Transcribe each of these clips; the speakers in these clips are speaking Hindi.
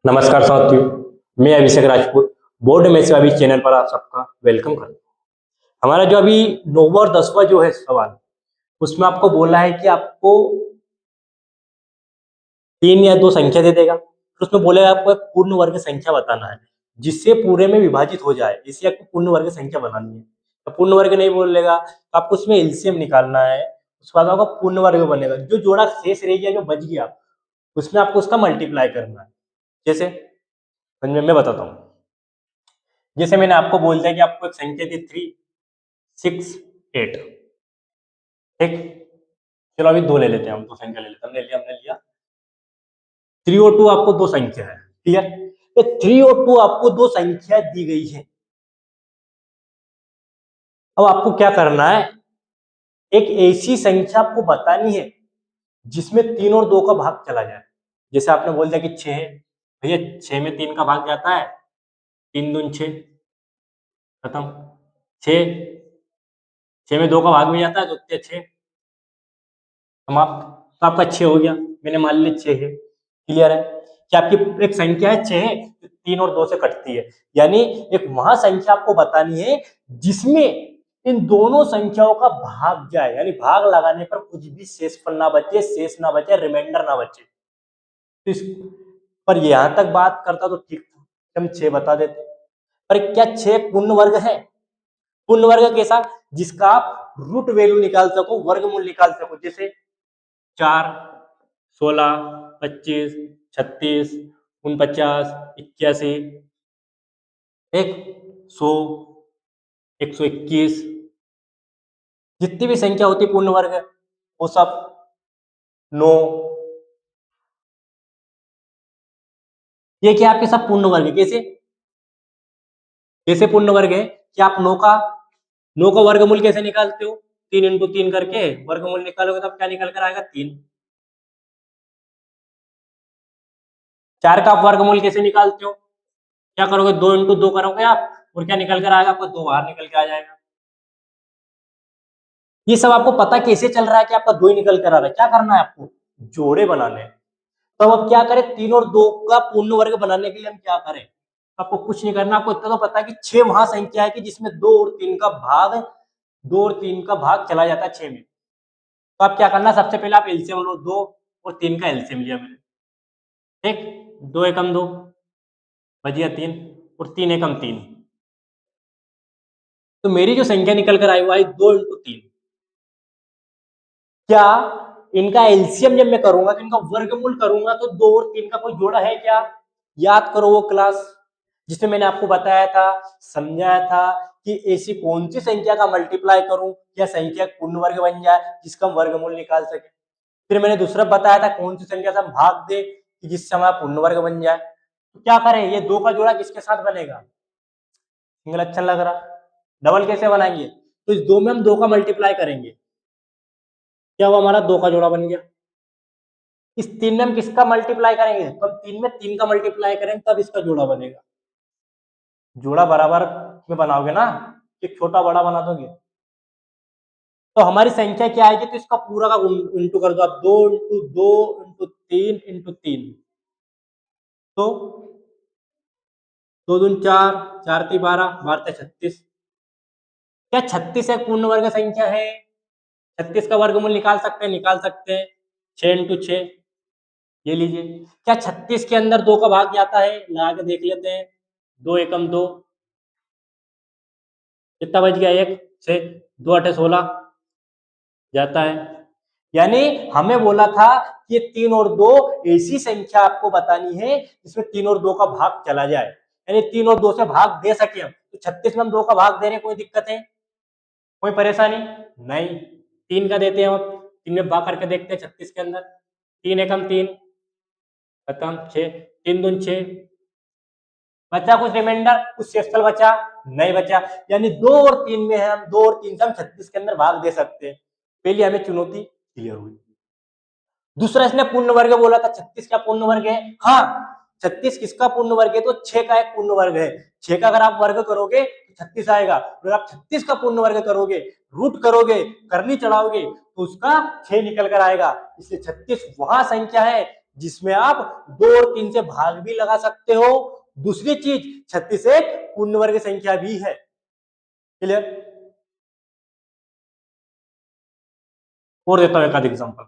नमस्कार साथियों, मैं अभिषेक राजपूत बोर्ड में से अभी चैनल पर आप सबका वेलकम करता हूँ। हमारा जो अभी 9वां और 10वां जो है सवाल, उसमें आपको बोला है कि आपको 3 या 2 संख्या दे देगा, फिर उसमें बोलेगा आपको एक पूर्ण वर्ग संख्या बताना है जिससे पूरे में विभाजित हो जाए, इसे आपको पूर्ण वर्ग संख्या बनानी है। तो पूर्ण वर्ग नहीं बोलेगा तो आपको उसमें एलसीएम निकालना है, उसके बाद आपका पूर्ण वर्ग बनेगा। जो जोड़ा शेष रह गया, जो बच गया, उसमें आपको उसका मल्टीप्लाई करना है। जैसे मैं बताता हूँ। जैसे मैंने आपको बोल दिया कि आपको एक संख्या दी 368, ठीक। चलो अभी दो ले लेते हैं, हम दो संख्या ले लेते हैं। हमने लिया 3 और 2, आपको दो संख्या है, क्लियर। तो 3 और 2 आपको दो संख्या दी गई है। अब आपको क्या करना है, एक ऐसी संख्या आपको बतानी है जिसमें 3 और 2 का भाग चला जाए। जैसे आपने बोल दिया कि 6 है, भैया 6 में 3 का भाग जाता है, 3 दूनी 6, खत्म। 6 6 में 2 का भाग भी जाता है तो 6 समाप्त। तो आपका 6 हो गया, मैंने मान लिया 6 है, क्लियर है कि आपकी एक संख्या है 6 है, 3 और 2 से कटती है। यानी एक महासंख्या आपको बतानी है जिसमें इन दोनों संख्याओं का भाग जाए, यानी भाग लगाने पर कुछ भी शेषफल ना बचे, शेष ना बचे, रिमाइंडर ना बचे। तो इस पर यहां तक बात करता तो ठीक था, हम 6 बता देते। पर क्या 6 पूर्ण वर्ग है? पूर्ण वर्ग कैसा? जिसका आप रूट वैल्यू निकाल सको, वर्गमूल निकाल सको। जैसे 4, 16, 25, 36, 49, 81, 100, 121, जितनी भी संख्या होती है पूर्ण वर्ग वो सब 9, ये क्या आपके सब पूर्ण वर्ग है। कैसे कैसे पूर्ण वर्ग है कि आप 9 का वर्गमूल कैसे निकालते हो? 3 इंटू 3 करके वर्गमूल निकालोगे तब क्या निकल कर आएगा? 3। 4 का आप वर्गमूल कैसे निकालते हो? क्या करोगे? 2 इंटू 2 करोगे आप, और क्या निकल कर आएगा? आपको 2 बाहर निकल के आ जाएगा। ये सब आपको पता कैसे चल रहा है कि आपका 2 ही निकल कर आ रहा है? क्या करना है आपको? जोड़े बनाने हैं। तो अब क्या करें, 3 और 2 का पूर्ण वर्ग बनाने के लिए हम क्या करें? आपको कुछ नहीं करना, आपको इतना तो पता है कि 6 वहां संख्या है कि जिसमें 2 और 3 का भाग, 2 और 3 का भाग चला जाता है 6 में। तो आप क्या करना, सबसे पहले आप एलसीएम लो, 2 और 3 का एलसीएम लिया मैंने, ठीक। 2 एकम 2 बच गया 3, और 3 एकम 3। तो मेरी जो संख्या निकल कर आई वो आई 2 इंटू 3। क्या इनका एलसीएम जब मैं करूंगा तो इनका वर्गमूल करूंगा तो 2 और 3 का कोई जोड़ा है क्या? याद करो वो क्लास जिसमें मैंने आपको बताया था, समझाया था कि ऐसी कौन सी संख्या का मल्टीप्लाई करूं या संख्या पूर्ण वर्ग बन जाए जिसका हम वर्गमूल निकाल सके। फिर मैंने दूसरा बताया था कौन सी संख्या से हम भाग दे कि जिससे हमारा पूर्ण वर्ग बन जाए। तो क्या करें, ये 2 का जोड़ा किसके साथ बनेगा? सिंगल अच्छा लग रहा, डबल कैसे बनाएंगे? तो इस 2 में हम 2 का मल्टीप्लाई करेंगे, क्या वो हमारा 2 का जोड़ा बन गया। इस 3 में हम किसका मल्टीप्लाई करेंगे? तो हम 3 में 3 का मल्टीप्लाई करेंगे तब इसका जोड़ा बनेगा। जोड़ा बराबर में बनाओगे ना, कि छोटा बड़ा बना दोगे? तो हमारी संख्या क्या आएगी, तो इसका पूरा का इंटू कर दो आप, 2 इंटू 2 इंटू 3 इंटू 3। तो 2 दूनी 4, 4 3 12, 12 36। क्या 36 एक पूर्ण वर्ग संख्या है? 36 का वर्गमूल निकाल सकते हैं? निकाल सकते हैं। 6 इंटू 6, ये लीजिए। क्या 36 के अंदर 2 का भाग जाता है? लगा के देख लेते हैं। 2 एकम 2, कितना बच गया? 1 से 2 8 16 जाता है। यानी हमें बोला था कि 3 और 2 ऐसी संख्या आपको बतानी है जिसमें 3 और 2 का भाग चला जाए, यानी 3 और 2 से भाग दे सके हम। तो 36 में हम 2 का भाग दे रहे हैं, कोई दिक्कत है? कोई परेशानी नहीं। 3 का देते हैं हम, 3 में भाग करके देखते हैं 36 के अंदर। 3 एकम 3, खत्म। 6 3 दूनी 6, बचा कुछ रिमाइंडर, कुछ शेषफल बचा? नहीं बचा। यानी 2 और 3 में है, हम 2 और 3 से हम 36 के अंदर भाग दे सकते हैं। पहली हमें चुनौती क्लियर हुई। दूसरा इसने पूर्ण वर्ग बोला था, 36 का पूर्ण वर्ग है। हाँ, 36 किसका पूर्ण वर्ग है? तो 6 का एक पूर्ण वर्ग है। 6 का अगर आप वर्ग करोगे तो 36 आएगा। अगर आप 36 का पूर्ण वर्ग करोगे, रूट करोगे, करनी चढ़ाओगे तो उसका 6 निकल कर आएगा। इसलिए 36 वहां संख्या है जिसमें आप 2 और 3 से भाग भी लगा सकते हो। दूसरी चीज 36 एक पूर्ण वर्ग संख्या भी है। क्लियर? और देता हूं एक आध एग्जांपल।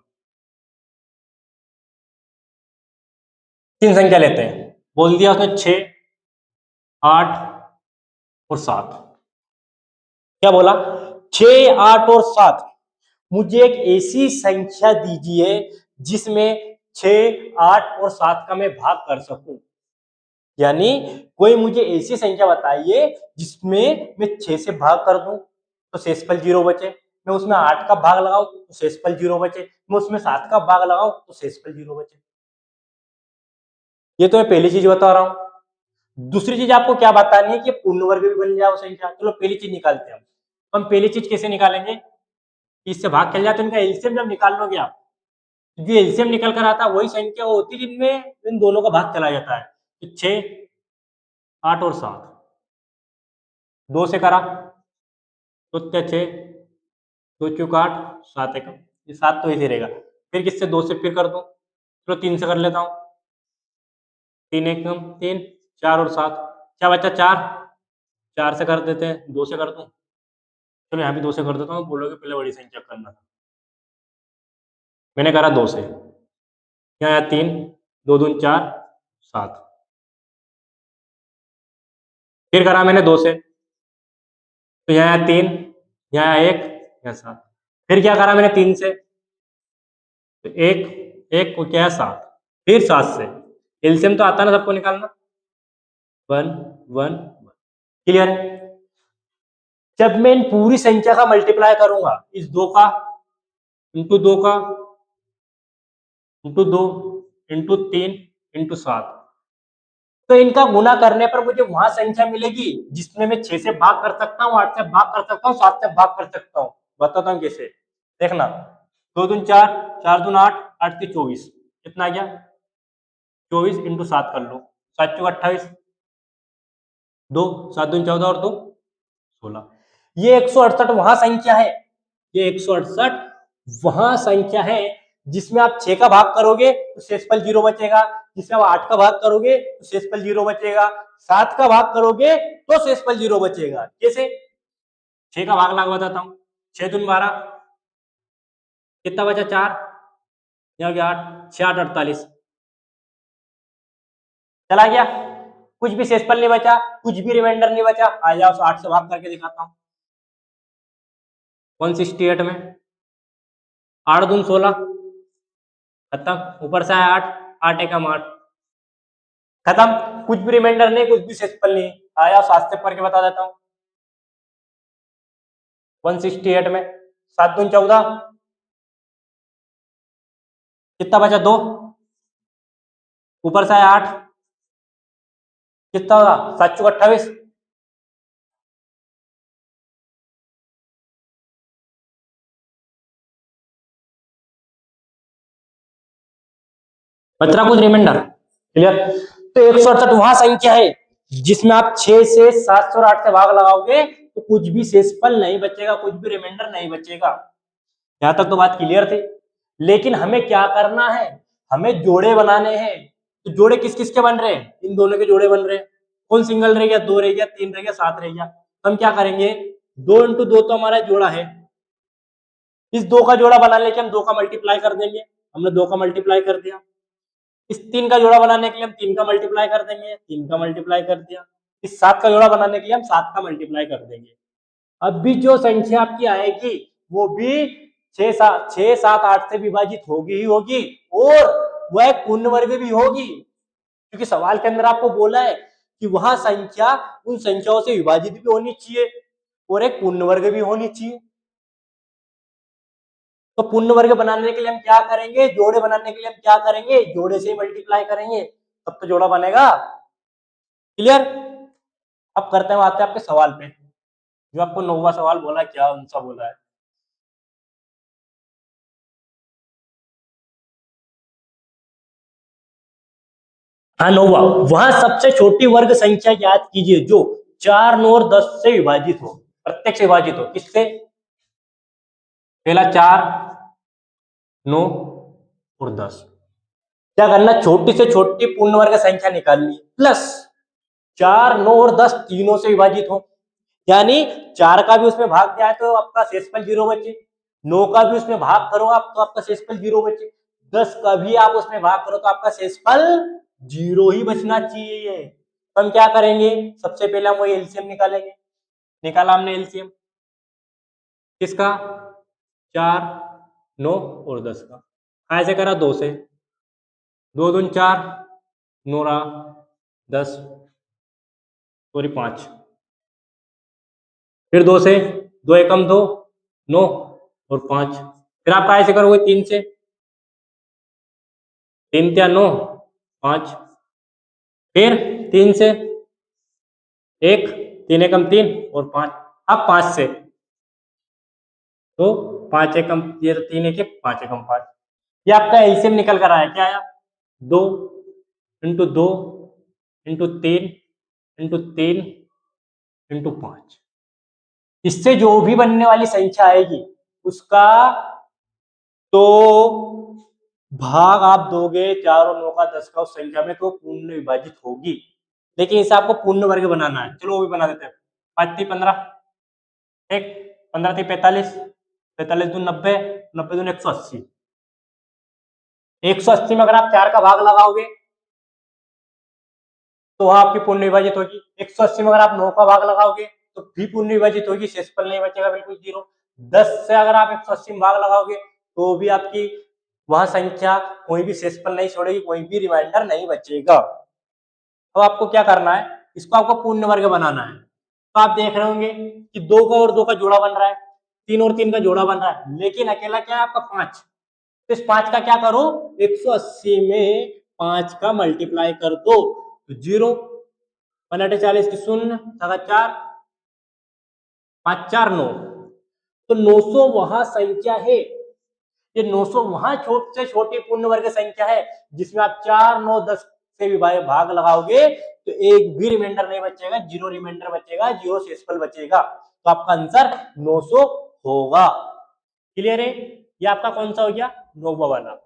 3 संख्या लेते हैं, बोल दिया उसने 6, 8 और 7। क्या बोला? 6, 8 और 7। मुझे एक ऐसी संख्या दीजिए जिसमें 6, 8 और 7 का मैं भाग कर सकूं। यानी कोई मुझे ऐसी संख्या बताइए जिसमें मैं 6 से भाग कर दूं तो शेषफल 0 बचे, मैं उसमें 8 का भाग लगाऊं तो शेषफल 0 बचे, मैं उसमें 7 का भाग लगाऊं तो शेषफल 0 बचे। ये तो मैं पहली चीज बता रहा हूं। दूसरी चीज आपको क्या बतानी है कि पूर्ण वर्ग भी बन जाए वो संख्या। चलो पहली चीज निकालते हैं हम पहली चीज कैसे निकालेंगे? इससे भाग चल जाए तो इनका एलसीएम जब निकाल लोगे आप, जो एलसीएम निकल कर आता है वही संख्या होती है जिनमें इन दोनों का भाग चला जाता है। तो 6, 8 और 7 2 से करा तो 6, 2 चौक 8, 7 एकम, ये 7 तो ऐसे रहेगा। फिर किससे? 2 से फिर कर दो, चलो 3 से कर लेता हूँ, 3 एकम 3, 4 और 7 क्या बचा? 4, 4 से कर देते हैं, 2 से कर दो, चलो यहाँ भी 2 से कर देता हूँ। बोलोगे पहले बड़ी संख्या करना था, मैंने करा 2 से, यहाँ 3, 2 दूनी 4, 7, फिर करा मैंने 2 से, तो यहाँ 3, यहाँ 1, यहाँ 7, फिर क्या करा मैंने 3 से, तो 1, 1 को क्या है 7, फिर 7 से। एलसीएम तो आता ना सबको निकालना, 1, 1, 1। क्लियर है? जब मैं इन पूरी संख्या का मल्टीप्लाई करूंगा, इस 2 का इंटू 2 का इंटू 2 इंटू 3 इंटू 7, तो इनका गुना करने पर मुझे वहां संख्या मिलेगी जिसमें मैं 6 से भाग कर सकता हूँ, 8 से भाग कर सकता हूँ, 7 से भाग कर सकता हूँ। बताता हूँ कैसे, देखना। 2 दूनी 4, 4 दूनी 8, 8 की 24, कितना आ गया? 24 इंटू 7 कर लो, 7 चौक 28, 2, 7 दूनी 14 और 2 16। ये 168 वहां संख्या है, ये 168 वहां संख्या है जिसमें आप 6 का भाग करोगे तो शेषफल 0 बचेगा, जिसमें आप 8 का भाग करोगे तो शेषफल 0 बचेगा, 7 का भाग करोगे तो शेषफल 0 बचेगा। कैसे? 6 का भाग लगा बताता हूँ, 6 दूनी 12, कितना बचा? 4, यहाँ गया 8, 6 8 48, चला गया, कुछ भी शेषफल नहीं बचा, कुछ भी रिमाइंडर नहीं बचा। आ जाओ 8 से भाग करके दिखाता हूँ, 168 में 8 दूनी 16, खत्म, ऊपर से आया 8, 8 एकम 8, खत्म, कुछ भी रिमाइंडर नहीं, कुछ भी शेषफल नहीं। आया 7 से पढ़ के बता देता हूँ, 168 में 7 दूनी 14, कितना बचा? 2, ऊपर से आया 8, कितना होगा? 7 चौक 28, बच रहा कुछ रिमाइंडर? क्लियर? तो 168 वहां संख्या है जिसमें आप 6 से 7 से और 8 से भाग लगाओगे तो कुछ भी शेषफल नहीं बचेगा, कुछ भी रिमाइंडर नहीं बचेगा। यहां तक तो बात क्लियर थी। लेकिन हमें क्या करना है? हमें जोड़े बनाने हैं। तो जोड़े किस किस के बन रहे हैं? इन दोनों के जोड़े बन रहे हैं। कौन सिंगल रह गया? 2 रह गया, 3 रह गया, 7 रह गया। तो हम क्या करेंगे? 2 इंटू 2 तो हमारा जोड़ा है, इस 2 का जोड़ा बनाने के हम 2 का मल्टीप्लाई कर देंगे, हमने 2 का मल्टीप्लाई कर दिया। इस 3 का जोड़ा बनाने के लिए हम 3 का मल्टीप्लाई कर देंगे, 3 का मल्टीप्लाई कर दिया। इस 7 का जोड़ा बनाने के लिए हम 7 का मल्टीप्लाई कर देंगे। अब भी जो संख्या आपकी आएगी वो भी 6 7 8 से विभाजित होगी ही होगी, और वह एक पूर्ण वर्ग भी होगी, क्योंकि सवाल के अंदर आपको बोला है कि वहां संख्या उन संख्याओं से विभाजित भी होनी चाहिए और एक पूर्ण वर्ग भी होनी चाहिए। तो पूर्ण वर्ग बनाने के लिए हम क्या करेंगे? जोड़े बनाने के लिए हम क्या करेंगे? जोड़े से मल्टीप्लाई करेंगे, तब तो जोड़ा बनेगा। क्लियर? अब करते हैं, आते हैं आपके सवाल पे, जो आपको 9वां सवाल बोला, क्या उनसा बोला है। हाँ 9वां, वहां सबसे छोटी वर्ग संख्या याद कीजिए जो 4, 9 और 10 से विभाजित हो, प्रत्येक से विभाजित हो। किससे? पहला 4, 9 और 10। क्या करना, छोटी से छोटी पूर्ण वर्ग संख्या निकालनी प्लस 4, 9 और 10 तीनों से विभाजित हो, यानी 4 का भी उसमें भाग दिया है तो आपका शेषफल 0 बचे, 9 का भी उसमें भाग करो आप तो आपका शेषफल 0 बचे, 10 का भी आप उसमें भाग करो तो आपका शेषफल 0 ही बचना चाहिए। तो हम क्या करेंगे, सबसे पहले हम वही एलसीएम निकालेंगे। निकाला हमने एलसीएम किसका, 4, 9 और 10 का। कैसे करा, 2 से, 2 दूनी 4, 9 रहा 10, सॉरी 5, फिर 2 से, 2 एकम 2, 9 और 5, फिर आप कैसे करोगे, 3 से, 3 त्या 9, 5, फिर 3 से 1, 3 एकम 3 और 5, अब 5 से, तो 5 एकम ये 3 एक 5 एकम 5, ये आपका एलसीएम निकल कर आया, क्या आया, 2 इंटू 2 इंटू 3 इंटू 3 इंटू 5। इससे जो भी बनने वाली संख्या आएगी उसका तो भाग आप दोगे 4 और 9 का 10 का उस संख्या में तो पूर्ण विभाजित होगी, लेकिन इसे आपको पूर्ण वर्ग बनाना है। चलो वो भी बना देते हैं। 5 थी 15, एक 15 थी 45, 45 दूनी 90, 90 दूनी 180, 180 में अगर आप 4 का भाग लगाओगे तो वहां आपकी पूर्ण विभाजित होगी, 180 में अगर आप 9 का भाग लगाओगे तो भी पूर्ण विभाजित होगी, शेषफल नहीं बचेगा, बिल्कुल 0। 10 से अगर आप 180 में भाग लगाओगे तो भी आपकी वह संख्या कोई भी शेषफल नहीं छोड़ेगी, कोई भी रिमाइंडर नहीं बचेगा। अब आपको क्या करना है, इसको आपको पूर्ण वर्ग बनाना है। तो आप देख रहे होंगे कि 2 का और 2 का जोड़ा बन रहा है, 3 और 3 का जोड़ा बन रहा है, लेकिन अकेला क्या है आपका 5। तो इस 5 का क्या करो, 180 में 5 का मल्टीप्लाई कर दो तो 0, 40 की 0, 4, 5 4 9, तो 900 वहां संख्या है, ये 900 वहां से छोटी पूर्ण वर्ग संख्या है जिसमें आप 4, 9, 10 से भी भाग लगाओगे तो एक भी रिमाइंडर नहीं बचेगा, 0 रिमाइंडर बचेगा, 0 शेषफल बचेगा, तो आपका आंसर 900 होगा। क्लियर है, ये आपका कौन सा हो गया, 9वां वाला।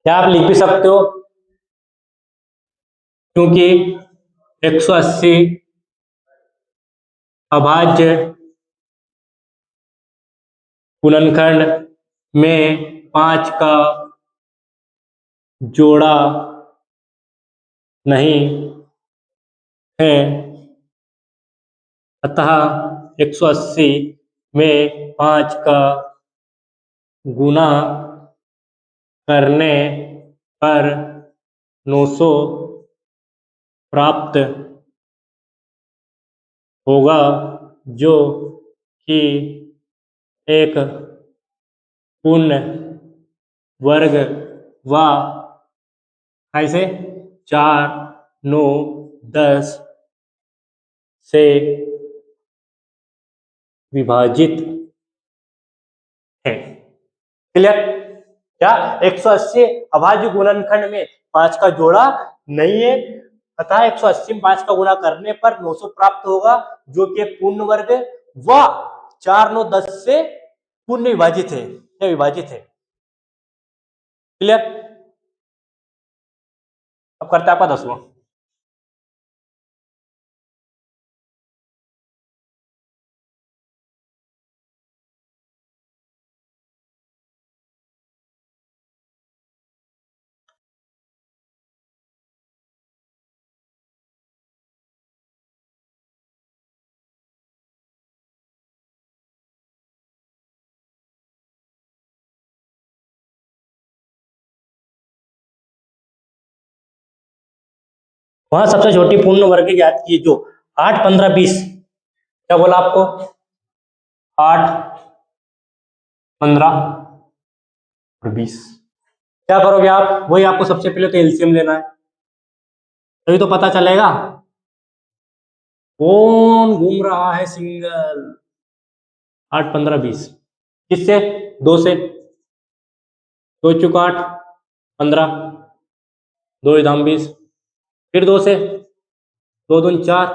क्या आप लिख भी सकते हो, क्योंकि 180 अभाज्य गुणनखंड में 5 का जोड़ा नहीं है, अतः 180 में 5 का गुना करने पर 900 प्राप्त होगा, जो कि एक पूर्ण वर्ग व कैसे 4, 9, 10 से विभाजित है। क्लियर, क्या 180 अभाज्य गुणनखंड में 5 का जोड़ा नहीं है, अतः 180 में 5 का गुणा करने पर 900 प्राप्त होगा, जो कि एक पूर्ण वर्ग व 4, 9, 10 से पूर्ण विभाजित है या विभाजित है। क्लियर, अब करते हैं आपका 10वां। वहां सबसे छोटी पूर्ण वर्ग ज्ञात की जो 8, 15, 20, क्या बोला आपको, 8, 15 और 20। क्या करोगे आप, वही आपको सबसे पहले तो एलसीएम लेना है, तभी तो पता चलेगा कौन घूम रहा है सिंगल। 8, 15, 20 किससे, 2 से, 2 चुका 8, 15, 2 धाम 20, फिर 2 से, 2 दूनी 4,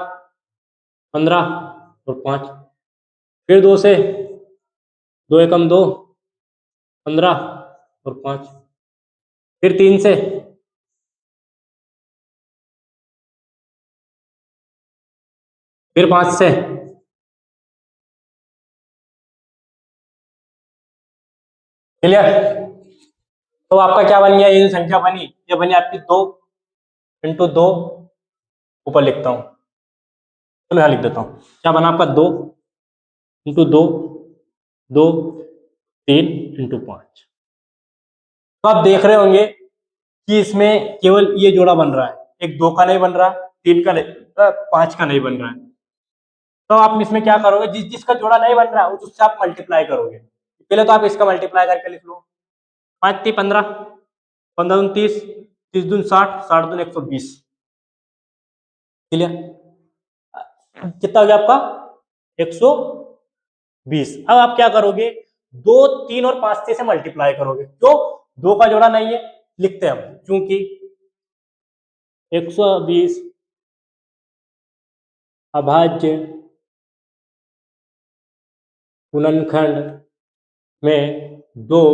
15 और 5। फिर 2 से, 2 एकम 2, 15 और 5। फिर 3 से, फिर 5 से, क्लियर। तो आपका क्या बन गया, ये जो संख्या बनी, ये बनी आपकी 2 इंटू 2, ऊपर लिखता हूं, चलो यहाँ लिख देता हूं, क्या बना आपका 2 इंटू 2, 2, 3 इंटू 5। तो आप देख रहे होंगे कि इसमें केवल ये जोड़ा बन रहा है, एक 2 का नहीं बन रहा, 3 का नहीं, 5 का नहीं बन रहा है। तो आप इसमें क्या करोगे, जिसका जोड़ा नहीं बन रहा है उससे आप मल्टीप्लाई करोगे। पहले तो आप इसका मल्टीप्लाई करके लिख लो, 5 3 15, 15 दूनी 30, 30 दूनी 60, 60 दूनी 120। क्लियर, कितना हो गया आपका 120। अब आप क्या करोगे, 2 3 और 5 से मल्टीप्लाई करोगे, क्यों, 2 का जोड़ा नहीं है, लिखते हैं हम, क्योंकि 120 अभाज्य गुणनखंड में 2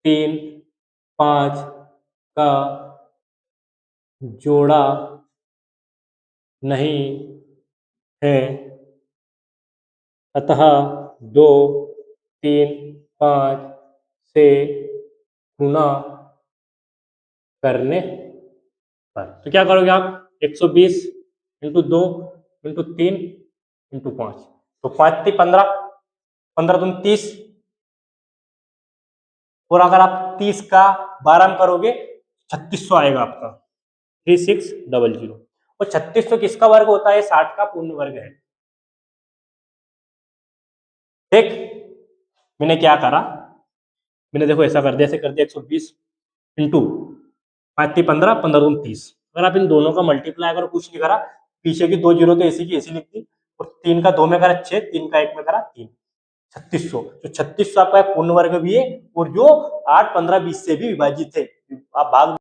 3 5 का जोड़ा नहीं है, अतः 2 3 5 से गुणा करने पर। तो क्या करोगे आप, 120 इंटू 2 इंटू 3 इंटू 5, तो 5 3 15, 15 दूनी 30, और अगर आप 30 का 12 में करोगे 3600 आएगा आपका, 3600। और 3600 किसका वर्ग होता है, 60 का पूर्ण वर्ग है। ठीक, मैंने क्या करा, मैंने देखो ऐसा कर दिया, ऐसे कर दिया, 120 इंटू 5 3 15, 15 दूनी 30। अगर आप इन दोनों का मल्टीप्लाई करो, कुछ नहीं करा, पीछे की 2 जीरो तो ऐसी की ऐसी लिख दी, और 3 का 2 में करा 6, 3 का 1 में करा 3, 3600। तो 3600 आपका पूर्ण वर्ग भी है, और जो 8 15 20 से भी विभाजित है। आप भाग